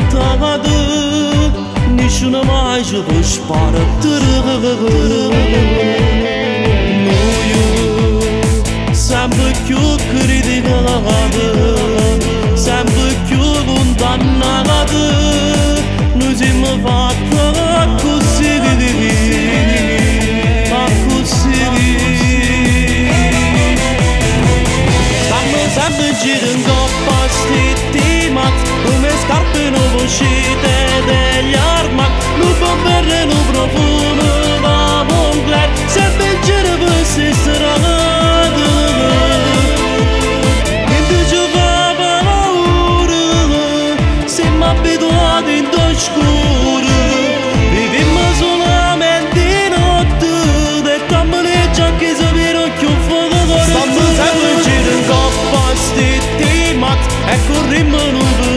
diventato, nessuno mai ci può sparare. Noi sempre più criticati, sempre più condannati, noi siamo fatti così. Sempre girando vestiti mazzi, come scarpe nuove uscite degli armadi, non può bere un profumo da Moncler, sempre giro per queste strade. Mentre ci fa paura, siamo abituati in oscuro, viviamo solamente in notte, e cammineggia che si vede più fuoco. Stanno sempre girando vestiti mazzi, e corriamo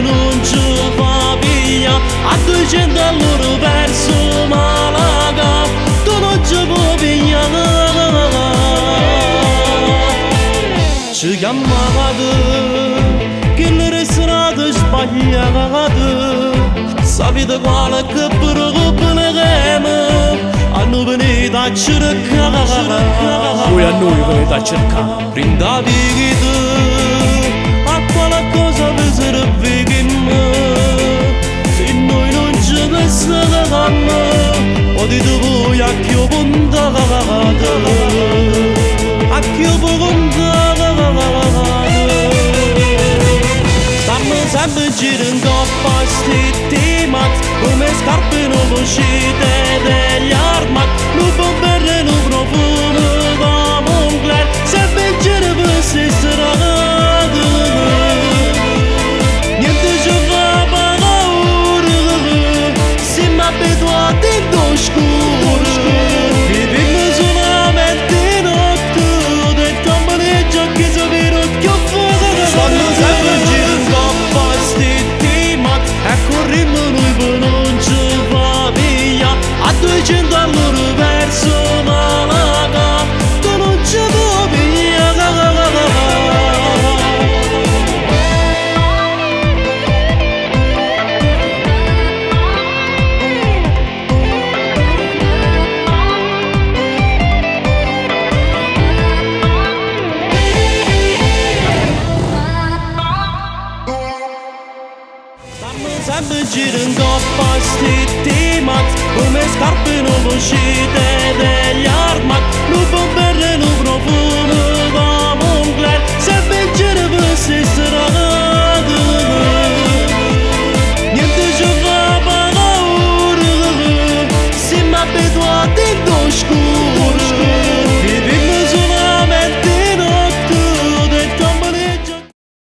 non ci fa via, a 200 all'ora verso Malaga, tu non ci puoi pigliare. Ci chiamate che le strade sbagliate, sapete quale che preoccuperemo, a noi venite a cercare. Voi a noi venite a cercare. Rinda vita a qualcosa vi serviamo, se noi non ci pensiamo, o dite voi a chi ho puntato, a chi ho puntato. Stanno sempre girando vestiti mazzi, come scarpe nuove uscite degli armadi, non può bere un profumo da Moncler, sempre giro per queste strade. Niente ci fa paura, siamo abituati in oscuro, viviamo solamente in notte, e cammineggia che si vede più fuoco. Stanno sempre girando vestiti mazzi, e corriamo noi per non ci fa via, a 200 all'ora verso Malaga, tu non ci puoi pigliare. Sempre girando vestiti mazzi, come scarpe nuove uscite degli armadi, non può bere un profumo